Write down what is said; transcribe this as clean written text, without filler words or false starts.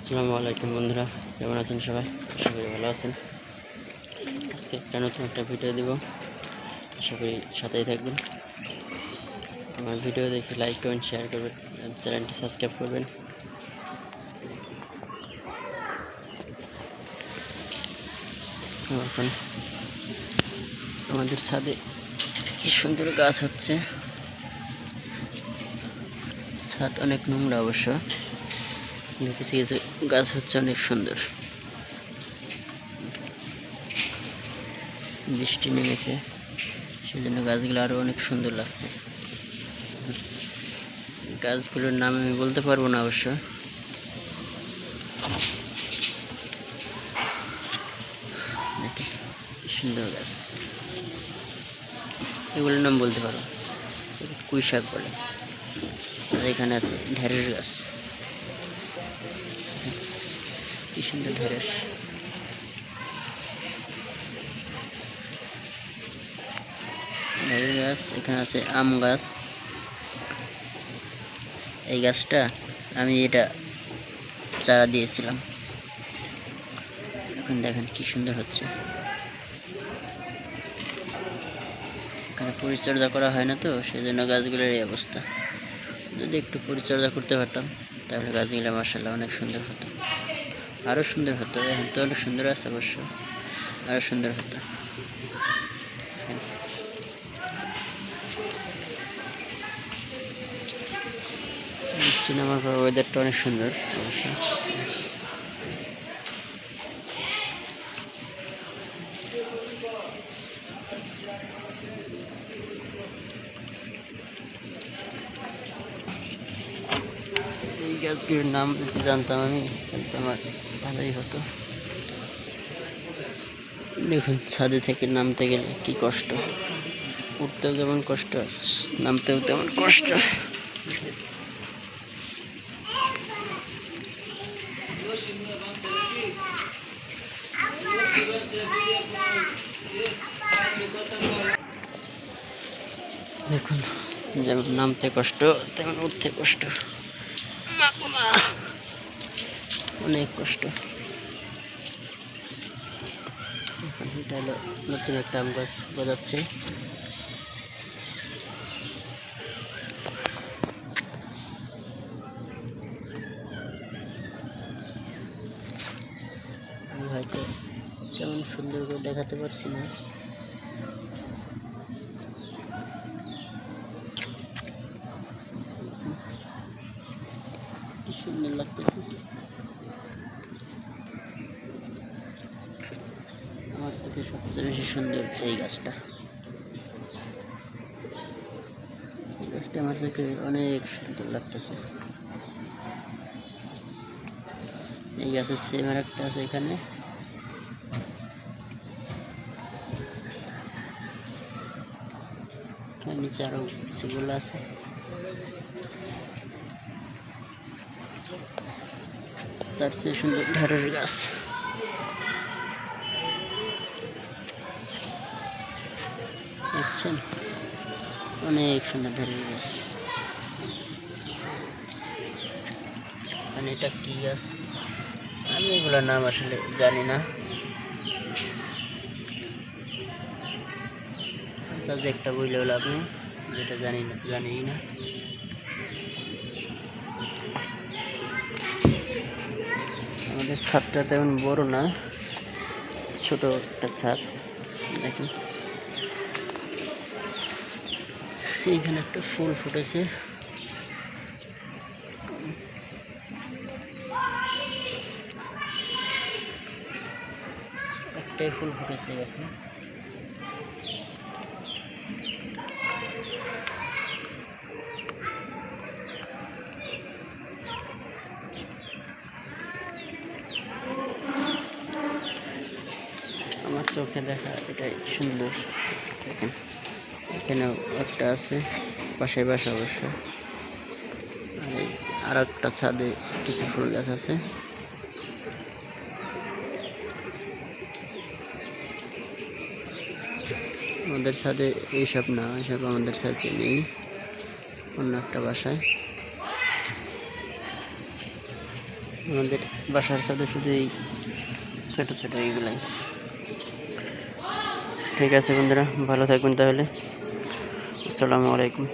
আসসালামু আলাইকুম বন্ধুরা, কেমন আছেন সবাই? আশা করি ভালো আছেন। আজকে নতুন একটা ভিডিও দিব, আশা করি সাথেই থাকবেন। আমার ভিডিও দেখে লাইক কমেন্ট শেয়ার করবেন, চ্যানেলটি সাবস্ক্রাইব করবেন। এখন আমাদের ছাদে কি সুন্দর গাছ হচ্ছে। ছাদ অনেক নোংরা অবশ্য, দেখেছি কিছু গাছ হচ্ছে অনেক সুন্দর। বৃষ্টি নেমেছে, সেজন্য গাছগুলো আরও অনেক সুন্দর লাগছে। গাছগুলোর নাম আমি বলতে পারবো না অবশ্য। কি সুন্দর গাছ, এগুলোর নাম বলতে পারবো। পুঁই শাক বলে। আর এখানে আছে ঢেঁড়স গাছ, কি সুন্দর ঢেঁড়স। ঢেঁড়স গাছ, এখানে আছে আম গাছ। এই গাছটা আমি এটা চারা দিয়েছিলাম, এখন দেখেন কি সুন্দর হচ্ছে। এখানে পরিচর্যা করা হয় না তো, সেই জন্য গাছগুলোর এই অবস্থা। যদি একটু পরিচর্যা করতে পারতাম তাহলে গাছগুলো মাশাআল্লাহ অনেক সুন্দর হতো, আরও সুন্দর হতো। এখন তো অনেক সুন্দর আছে অবশ্য, আরও সুন্দর হতো। বৃষ্টি নামার পর ওয়েদারটা অনেক সুন্দর অবশ্য। এই গাছগুলোর নাম যদি জানতাম আমি, তাহলে আমার ভালোই হতো। দেখুন, ছাদে থেকে নামতে গেলে কি কষ্ট, উঠতেও যেমন কষ্ট, নামতেও তেমন কষ্ট। দেখুন, যেমন নামতে কষ্ট তেমন উঠতে কষ্ট, অনেক কষ্ট। এখন এটা হলো নতুন একটা আম গাছ গজাচ্ছে। আমি হয়তো তেমন সুন্দর করে দেখাতে পারছি না। কি সুন্দর লাগতেছে। আমার চোখে সবচেয়ে বেশি সুন্দর এই গাছটা। এই গাছটা আমার চোখে অনেক সুন্দর লাগতেছে। এই গাছের সেম আর একটা আছে এখানে। নিচে আরো কিছুগুলো আছে। তার চেয়ে সুন্দর ঢেঁড়স গাছ। দেখছেন, অনেক সুন্দর ঢেঁড়স গাছ। মানে এটা কি গাছ আমি এগুলোর নাম আসলে জানি না। যে একটা বইলে হলো আপনি যেটা জানি না। আমাদের ছাদটা তেমন বড় না, ছোট একটা ছাদ। দেখেন, এইখানে একটা ফুল ফুটেছে। একটাই ফুল ফুটেছে গাছে। আমার চোখে দেখা এটাই সুন্দর। দেখেন, এখানেও একটা আছে, পাশে বাসা অবশ্য। আর একটা ছাদে কিছু ফুল গাছ আছে। আমাদের ছাদে এইসব না, এইসব আমাদের ছাদে নেই, অন্য একটা বাসায়। আমাদের বাসার ছাদে শুধু এই ছোট ছোট এইগুলাই। ঠিক আছে বন্ধুরা, ভালো থাকবেন তাহলে। আসসালামু আলাইকুম।